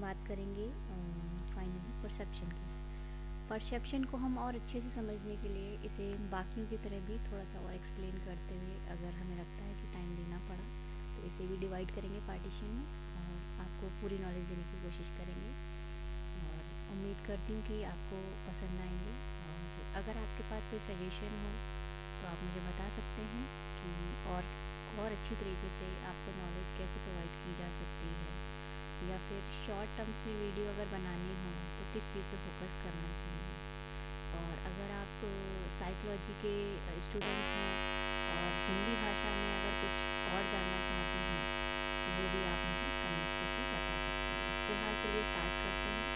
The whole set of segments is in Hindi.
बात करेंगे फाइनली परसेप्शन की। परसेप्शन को हम और अच्छे से समझने के लिए इसे बाकियों की तरह भी थोड़ा सा और एक्सप्लेन करते हुए अगर हमें लगता है कि टाइम देना पड़ा तो इसे भी डिवाइड करेंगे पार्टीशन में और आपको पूरी नॉलेज देने की कोशिश करेंगे और उम्मीद करती हूँ कि आपको पसंद आएंगे। और अगर आपके पास कोई सजेशन हो तो आप मुझे बता सकते हैं कि और अच्छी तरीके से आपको नॉलेज कैसे प्रोवाइड की जा सकती है, या फिर शॉर्ट टर्म्स में वीडियो अगर बनानी हो तो किस चीज़ पे फोकस करना चाहिए। और अगर आप साइकोलॉजी के स्टूडेंट हैं और हिंदी भाषा में अगर कुछ और जानना चाहते हैं तो वो भी आप मुझे कमेंट्स करके बता सकते हैं। फिलहाल चलिए स्टार्ट करते हैं।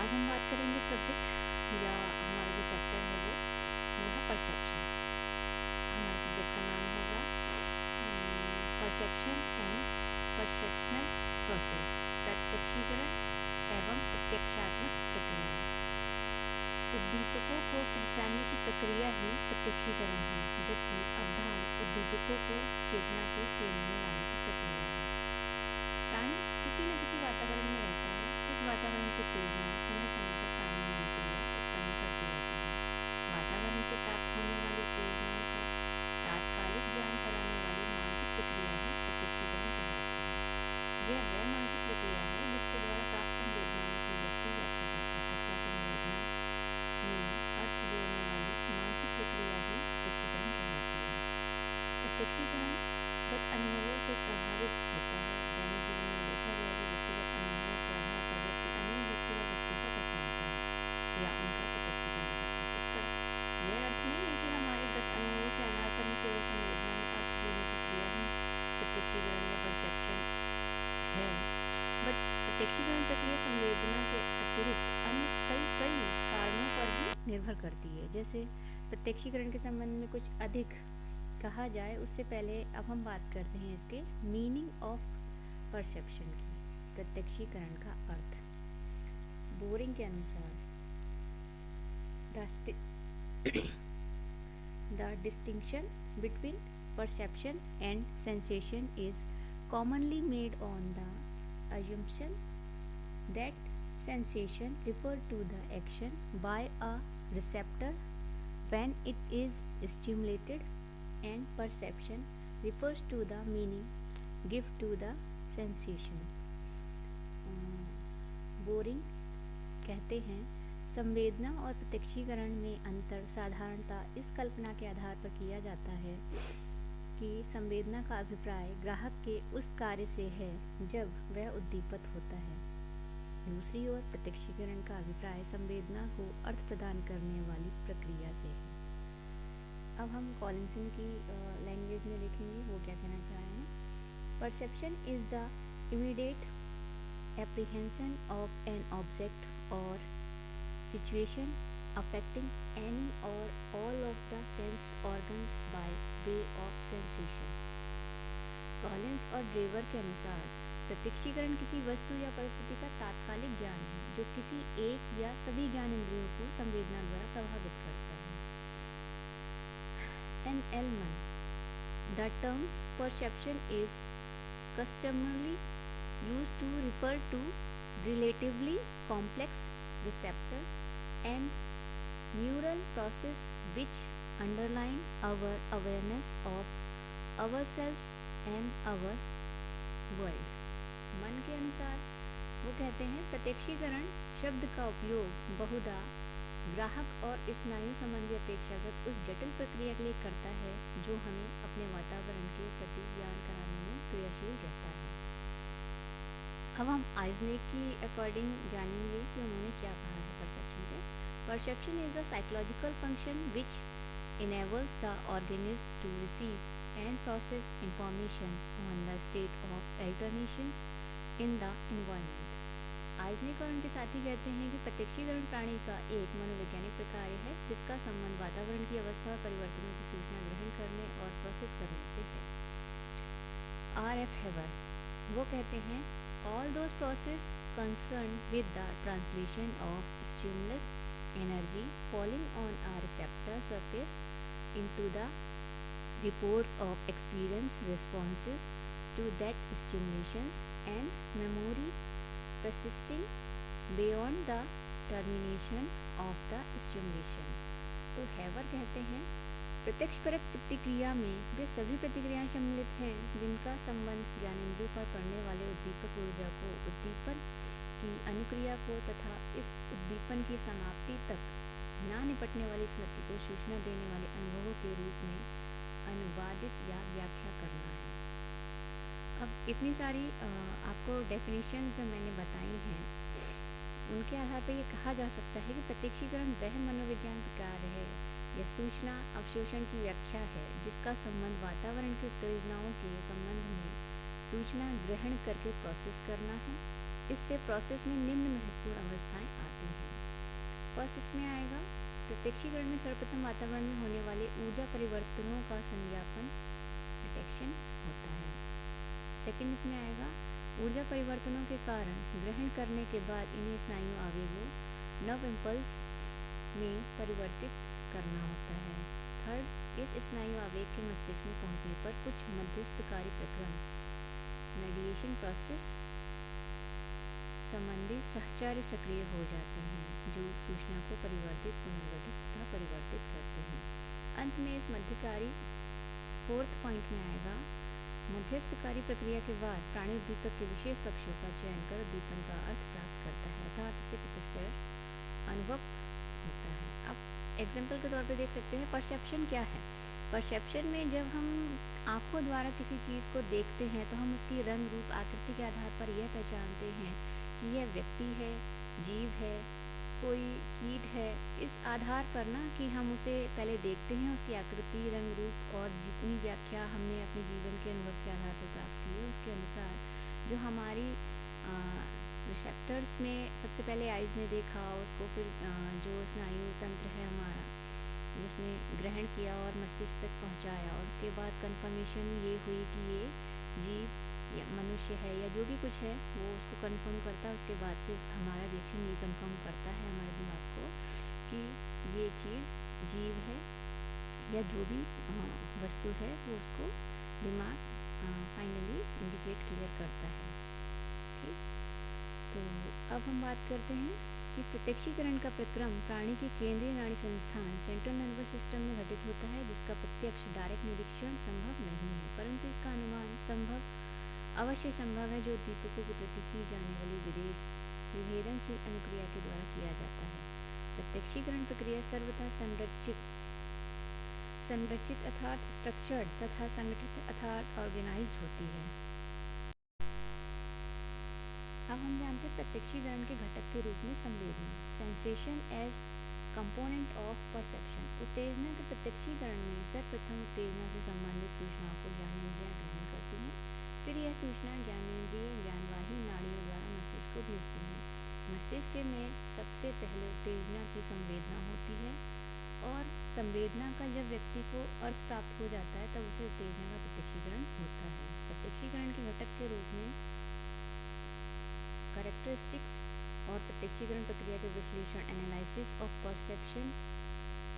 आज हम बात करेंगे सब्जेक्ट या हमारा जो चैप्टर है वो है परसेप्शन। हमारे सब्जेक्ट का नाम होगा परसेप्शन एंड परसेप्शनल प्रोसेस, प्रत्यक्षीकरण एवं प्रत्यक्षात्मक प्रक्रिया। उद्दीपकों को पहचानने की प्रक्रिया ही प्रत्यक्षीकरण है, जबकि अवधान उद्दीपकों को चेतना के केंद्र में लाने की प्रक्रिया है। प्राणी किसी न किसी वातावरण में रहता है। इस वातावरण के उत्तेजना समय समय पर प्राणी में क्रिया उत्पन्न करती रहती है। वातावरण से प्राप्त होने वाली उत्तेजनाओं का तात्कालिक ज्ञान कराने वाली मानसिक प्रक्रिया ही प्रत्यक्षीकरण कहलाती है। यह वह मानसिक प्रक्रिया है जिसके द्वारा प्राप्त संवेदनाओं की व्यक्ति या अथवा संवेदना में अर्थ जोड़ने वाली मानसिक प्रक्रिया ही प्रत्यक्षीकरण कहलाती है। प्रत्यक्षीकरण गत अनुभवों से प्रभावित होता है। दैनिक जीवन में देखा गया कि व्यक्तिगत अनुभवों के आधार पर व्यक्ति अनेक व्यक्ति या वस्तुओं को पहचानता है या उनका प्रत्यक्षीकरण करता है। इसका यह अर्थ नहीं है कि हमारे गत अनुभवों के आधार पर केवल संवेदना में अर्थ जोड़ने की क्रिया ही प्रत्यक्षीकरण या परसेप्शन है, बट प्रत्यक्षीकरण प्रक्रिया संवेदना के अतिरिक्त अन्य कई कारणों पर भी निर्भर करती है। जैसे प्रत्यक्षीकरण के संबंध में कुछ अधिक कहा जाए उससे पहले अब हम बात करते हैं इसके मीनिंग ऑफ परसेप्शन की। प्रत्यक्षीकरण का अर्थ बोरिंग के अनुसार the distinction between perception and sensation is commonly made on the assumption that sensation refer to the action by a receptor when it is stimulated and perception refers to the meaning given to the sensation. Boring कहते हैं संवेदना और प्रत्यक्षीकरण में अंतर साधारणतः इस कल्पना के आधार पर किया जाता है कि संवेदना का अभिप्राय ग्राहक के उस कार्य से है जब वह उद्दीपित होता है। दूसरी ओर प्रत्यक्षीकरण का अभिप्राय संवेदना को अर्थ प्रदान करने वाली प्रक्रिया से है। अब हम कॉलिंसन की लैंग्वेज में देखेंगे वो क्या कहना चाह रहे हैं। Perception is the immediate apprehension of an object और situation affecting any or all of the sense organs by way of sensation. Collins और ड्रेवर के अनुसार प्रत्यक्षीकरण किसी वस्तु या परिस्थिति का तात्कालिक ज्ञान है जो किसी एक या सभी ज्ञान इंद्रियों को संवेदना द्वारा प्रभावित करता है। N L Munn, the terms perception is customarily used to refer to relatively complex receptor and neural process which underline our awareness of ourselves and our world. मन के अनुसार वो कहते हैं प्रत्यक्षीकरण शब्द का उपयोग बहुधा ग्राहक और स्नायु संबंधी अपेक्षाकृत उस जटिल प्रक्रिया के लिए करता है जो हमें अपने वातावरण के प्रति ज्ञान कराने में क्रियाशील रहता है। अब हम आइजनेक की अकॉर्डिंग जानेंगे कि उन्होंने क्या कहा है परसेप्शन पे। Perception is a psychological function which enables the organism to receive and process information on the state of alternations in the environment. आइजनेक और उनके साथी कहते हैं कि प्रत्यक्षीकरण प्राणी का एक मनोवैज्ञानिक प्रकार है जिसका संबंध वातावरण की अवस्था और परिवर्तनों की सूचना ग्रहण करने और प्रोसेस करने से है। R.F. Heber वो कहते हैं all those process concerned with the translation of stimulus energy falling on a receptor surface into the reports of experience responses to that stimulations and memory persisting beyond the termination of the stimulation। तो हैवर कहते हैं प्रत्यक्षपरक प्रतिक्रिया में वे सभी प्रतिक्रियाएं सम्मिलित हैं जिनका संबंध ज्ञानेंद्रियों पर पड़ने वाले उद्दीपक ऊर्जा को, उद्दीपन की अनुक्रिया को तथा इस उद्दीपन की समाप्ति तक ना निपटने वाली स्मृति को सूचना देने वाले अनुभवों के रूप में अनुवादित या व्याख्या करना है। अब इतनी सारी आपको डेफिनेशन जो मैंने बताई हैं उनके आधार पर ये कहा जा सकता है कि प्रत्यक्षीकरण वह मनोविज्ञान कार्य है या सूचना अवशोषण की व्याख्या है जिसका संबंध वातावरण की उत्तेजनाओं के संबंध में सूचना ग्रहण करके प्रोसेस करना है। इससे प्रोसेस में निम्न महत्वपूर्ण अवस्थाएं आती हैं। फर्स्ट इसमें आएगा प्रत्यक्षीकरण में सर्वप्रथम वातावरण में होने वाले ऊर्जा परिवर्तनों का संज्ञापन डिटेक्शन होता है। सेकंड इसमें आएगा ऊर्जा परिवर्तनों के कारण ग्रहण करने के बाद इन्हें स्नायु आवेगों नर्व इम्पल्स में परिवर्तित करना होता है। थर्ड इस स्नायु आवेग के मस्तिष्क में पहुंचने पर कुछ मध्यस्थकारी प्रक्रम मेडिएशन प्रोसेस संबंधी सहचर्य सक्रिय हो जाते हैं जो सूचना को परिवर्तित, पुनर्गठित तथा परिवर्तित करते हैं। अंत में इस मध्यकारी फोर्थ पॉइंट में आएगा मध्यस्थकारी प्रक्रिया के बाद प्राणी उद्दीपक के विशेष पक्षों का चयन कर उद्दीपन का अर्थ प्राप्त करता है अर्थात इसे प्रत्यक्ष अनुभव होता है। अब एग्जाम्पल के तौर पे देख सकते हैं परसेप्शन क्या है। परसेप्शन में जब हम आँखों द्वारा किसी चीज़ को देखते हैं तो हम उसकी रंग रूप आकृति के आधार पर यह पहचानते हैं कि यह व्यक्ति है, जीव है, कोई कीट है। इस आधार पर ना कि हम उसे पहले देखते हैं, उसकी आकृति, रंग रूप और जितनी व्याख्या हमने अपने जीवन के अनुभव के आधार पर प्राप्त की है उसके अनुसार जो हमारी रिसेप्टर्स में सबसे पहले आइज़ ने देखा उसको, फिर जो स्नायु तंत्र है हमारा जिसने ग्रहण किया और मस्तिष्क तक पहुंचाया और उसके बाद कंफर्मेशन ये हुई कि ये जीव या मनुष्य है या जो भी कुछ है वो उसको कंफर्म करता है। उसके बाद से हमारा रिएक्शन ये कंफर्म करता है हमारे दिमाग को कि ये चीज़ जीव है या जो भी वस्तु है वो उसको दिमाग फाइनली इंडिकेट क्लियर करता है। ठीक, तो अब हम बात करते हैं कि प्रत्यक्षीकरण का प्रक्रम प्राणी के केंद्रीय नाड़ी संस्थान सेंट्रल नर्वस सिस्टम में घटित होता है जिसका प्रत्यक्ष डायरेक्ट निरीक्षण संभव नहीं है परंतु इसका अनुमान अवश्य संभव है जो उद्दीपकों के प्रति की जाने वाली विभेदनशील अनुक्रिया के द्वारा किया जाता है। प्रत्यक्षीकरण प्रक्रिया सर्वथा संरचित अर्थात स्ट्रक्चर्ड तथा संगठित अर्थात ऑर्गेनाइज्ड होती है। अब हम जानते हैं प्रत्यक्षीकरण के घटक के रूप में संवेदना sensation as component of perception. उत्तेजना के प्रत्यक्षीकरण में सर्वप्रथम उत्तेजना से संबंधित सूचनाओं को ज्ञानेंद्रियां ग्रहण करती हैं, फिर यह सूचना ज्ञानेंद्रिय ज्ञानवाही नाड़ियों द्वारा मस्तिष्क को भेजती है। मस्तिष्क में सबसे पहले उत्तेजना की संवेदना होती है और संवेदना का जब व्यक्ति को अर्थ प्राप्त हो जाता है तब उसे उत्तेजना का प्रत्यक्षीकरण होता है। प्रत्यक्षीकरण के घटक के रूप में कैरेक्टरिस्टिक्स और प्रत्यक्षीकरण प्रक्रिया के विश्लेषण एनालिसिस ऑफ परसेप्शन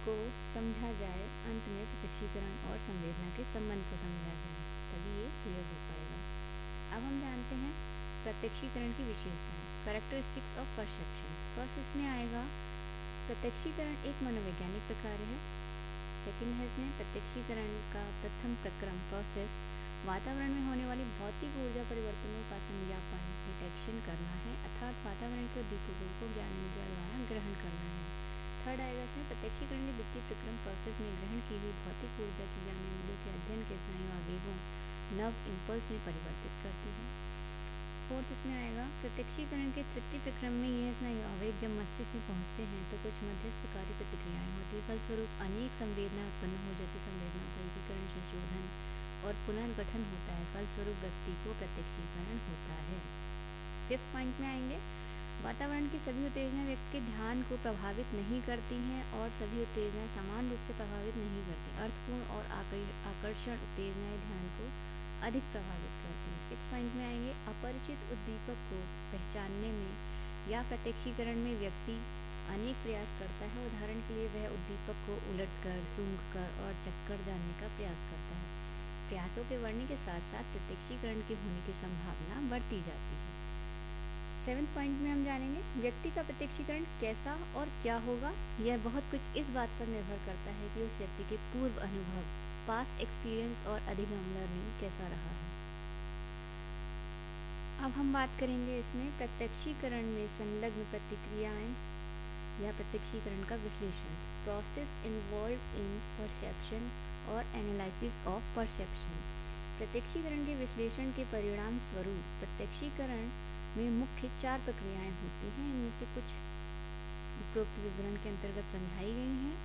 को समझा जाए। अंत में प्रत्यक्षीकरण और संवेदना के संबंध को समझा जाए तभी ये क्लियर हो पाएगा। अब हम जानते हैं प्रत्यक्षीकरण की विशेषताएं कैरेक्टरिस्टिक्स ऑफ परसेप्शन। फर्स्ट इसमें आएगा प्रत्यक्षीकरण एक मनोवैज्ञानिक प्रकार है। सेकंड है इसमें प्रत्यक्षीकरण का प्रथम प्रक्रम प्रोसेस वातावरण में होने वाली भौतिक ऊर्जा परिवर्तनों का संज्ञापन डिटेक्शन करना है अर्थात वातावरण के उद्दीपकों को ज्ञानेंद्रियों द्वारा ग्रहण करना है। थर्ड आएगा इसमें प्रत्यक्षीकरण के द्वितीय प्रक्रम प्रोसेस में ग्रहण की हुई भौतिक ऊर्जा की ज्ञानेंद्रियों के अध्ययन के स्नायु आवेगों नर्व इम्पल्स में परिवर्तित करती है। फोर्थ इसमें आएगा प्रत्यक्षीकरण के तृतीय प्रक्रम में यह स्नायु आवेग जब मस्तिष्क में पहुंचते हैं तो कुछ मध्यस्थकारी प्रतिक्रियाएं होती है, फलस्वरूप अनेक संवेदना उत्पन्न हो जाती। संवेदना का एकीकरण, संशोधन और पुनर्गठन होता है, फलस्वरूप व्यक्ति को प्रत्यक्षीकरण होता है। फिफ्थ पॉइंट में आएंगे वातावरण की सभी उत्तेजना व्यक्ति के ध्यान को प्रभावित नहीं करती हैं और सभी उत्तेजनाएं समान रूप से प्रभावित नहीं करती। अर्थपूर्ण और आकर्षण उत्तेजनाएं ध्यान को अधिक प्रभावित करती हैं। सिक्स पॉइंट में आएंगे अपरिचित उद्दीपक को पहचानने में या प्रत्यक्षीकरण में व्यक्ति अनेक प्रयास करता है। उदाहरण के लिए वह उद्दीपक को उलटकर, सूंघकर और चक्कर जानने का प्रयास करता है। प्रयासों के बढ़ने के साथ साथ प्रत्यक्षीकरण के होने की संभावना बढ़ती जाती है। 7th पॉइंट में हम जानेंगे व्यक्ति का प्रत्यक्षीकरण कैसा और क्या होगा। यह बहुत कुछ इस बात पर निर्भर करता है कि उस व्यक्ति के पूर्व अनुभव, पास्ट एक्सपीरियंस और अधिगम लर्निंग कैसा रहा है। अब हम बात करेंगे इसमें प्रत्यक्षीकरण में संलग्न प्रतिक्रियाएं या प्रत्यक्षीकरण का विश्लेषण, प्रोसेस इन्वॉल्व इन परसेप्शन और एनालिसिस ऑफ परसेप्शन। प्रत्यक्षीकरण के विश्लेषण के परिणाम स्वरूप प्रत्यक्षीकरण में मुख्य 4 प्रक्रियाएं होती हैं। इनमें से कुछ उपरोक्त विवरण के अंतर्गत समझाई गई हैं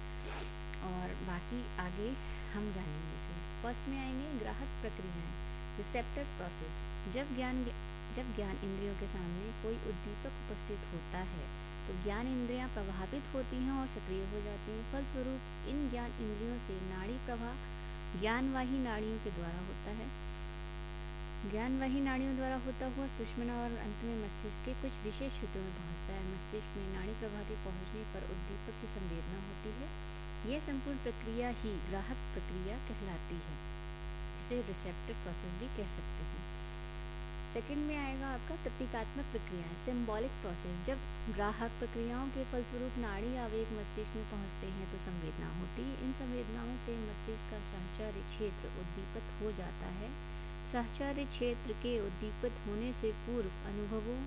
और बाकी आगे हम जानेंगे इसे। फर्स्ट में आएंगे ग्राहक प्रक्रियाएं, रिसेप्टर प्रोसेस। जब ज्ञान इंद्रियों के सामने कोई उद्दीपक उपस्थित होता है तो ज्ञान इंद्रियां प्रभावित होती हैं और सक्रिय हो जाती हैं। फलस्वरूप इन ज्ञान इंद्रियों से नाड़ी प्रवाह ज्ञानवाही नाड़ियों के द्वारा होता है। ज्ञानवाही नाड़ियों द्वारा होता हुआ सुषुम्ना और अंत में मस्तिष्क के कुछ विशेष क्षेत्रों में पहुंचता है। मस्तिष्क में नाड़ी प्रवाह के पहुंचने पर उद्दीपक की संवेदना होती है। यह संपूर्ण प्रक्रिया ही ग्राहक प्रक्रिया कहलाती है, जिसे रिसेप्टर प्रोसेस भी कह सकते हैं। सेकंड में आएगा आपका प्रतीकात्मक प्रक्रियाएं, सिंबॉलिक प्रोसेस। जब ग्राहक प्रक्रियाओं के फलस्वरूप नाड़ी आवेग मस्तिष्क में पहुंचते हैं तो संवेदना होती है। इन संवेदनाओं से मस्तिष्क का साहचर्य क्षेत्र उद्दीपित हो जाता है। साहचर्य क्षेत्र के उद्दीपित होने से पूर्व अनुभवों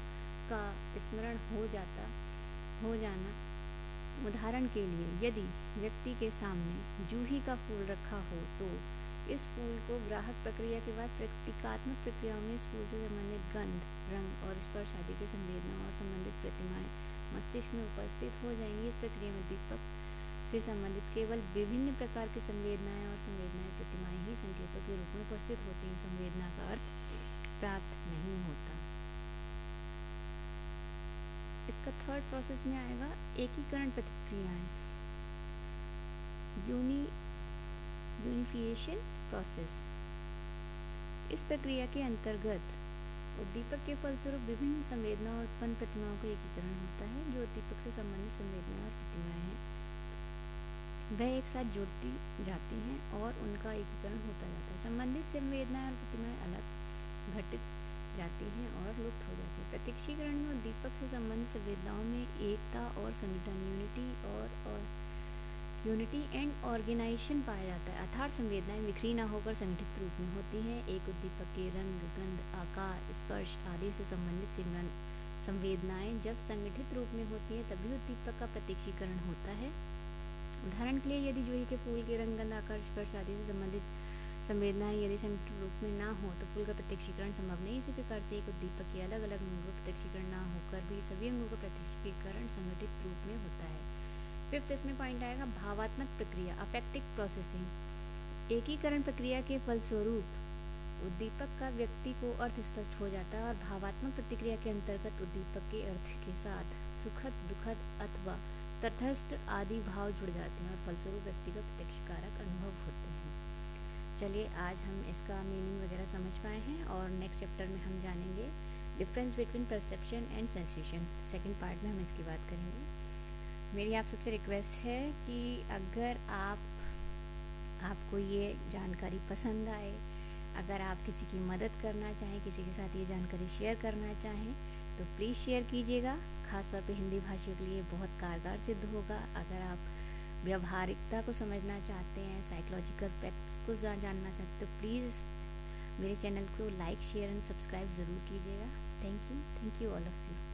का स्मरण हो जाना। उदाहरण के लिए यदि व्यक्ति के सामने जूही का फूल रखा हो तो इस फूल को ग्राहक प्रक्रिया के बाद प्रतीकात्मक प्रक्रियाओं में इस फूल से संबंधित गंध, रंग और स्पर्श आदि की संवेदना और संबंधित प्रतिमाएं मस्तिष्क में उपस्थित हो जाएंगी। इस प्रक्रिया में उद्दीपक से संबंधित केवल विभिन्न प्रकार की संवेदनाएं और संवेदनाएं प्रतिमाएं ही संकेतों के रूप में उपस्थित होती हैं। संवेदना का अर्थ प्राप्त नहीं होता। इसका थर्ड प्रोसेस में आएगा एकीकरण प्रतिक्रियाएं, यूनिफिकेशन प्रोसेस। इस प्रक्रिया के अंतर्गत उद्दीपक के फलस्वरूप विभिन्न संवेदना और उत्पन्न प्रतिमाओं का एकीकरण होता है। जो उद्दीपक से संबंधित संवेदनाएं और प्रतिमाएं हैं वह एक साथ जुड़ती जाती हैं और उनका एकीकरण होता जाता है। संबंधित संवेदनाएं और प्रतिमाएं अलग घटित जाती हैं और लुप्त हो जाती हैं। प्रत्यक्षीकरण में उद्दीपक से संबंधित संवेदनाओं में एकता और संगठन, यूनिटी एंड ऑर्गेनाइजेशन पाया जाता है, अर्थात संवेदनाएं बिखरी न होकर संगठित रूप में होती हैं। एक उद्दीपक के रंग, गंध, आकार, स्पर्श आदि से संबंधित संवेदनाएं जब संगठित रूप में होती हैं तभी उद्दीपक का प्रत्यक्षीकरण होता है। उदाहरण के लिए यदि जूही के फूल के रंग, गंध, आकार, स्पर्श आदि से संबंधित संवेदनाएं यदि संगठित रूप में ना हो तो फूल का प्रत्यक्षीकरण संभव नहीं। इसी प्रकार से एक उद्दीपक के अलग अलग अंगों का प्रत्यक्षीकरण ना होकर भी सभी अंगों का प्रत्यक्षीकरण संगठित रूप में होता है। फिफ्थ इसमें पॉइंट आएगा भावात्मक प्रक्रिया, अफेक्टिव प्रोसेसिंग। एकीकरण प्रक्रिया के फलस्वरूप उद्दीपक का व्यक्ति को अर्थ स्पष्ट हो जाता है और भावात्मक प्रतिक्रिया के अंतर्गत उद्दीपक के अर्थ के साथ सुखद, दुखद अथवा तटस्थ आदि भाव जुड़ जाते हैं और फलस्वरूप व्यक्ति का प्रत्यक्षकारक अनुभव होते हैं। चलिए आज हम इसका मीनिंग वगैरह समझ पाए हैं और नेक्स्ट चैप्टर में हम जानेंगे difference between perception and sensation. Second part में हम इसकी बात करेंगे। मेरी आप सबसे रिक्वेस्ट है कि अगर आपको ये जानकारी पसंद आए, अगर आप किसी की मदद करना चाहें, किसी के साथ ये जानकारी शेयर करना चाहें तो प्लीज़ शेयर कीजिएगा। खासतौर पे हिंदी भाषियों के लिए बहुत कारगर सिद्ध होगा। अगर आप व्यावहारिकता को समझना चाहते हैं, साइकोलॉजिकल फैक्ट्स को जानना चाहते हैं तो प्लीज़ मेरे चैनल को लाइक, शेयर एंड सब्सक्राइब ज़रूर कीजिएगा। Thank you all of you.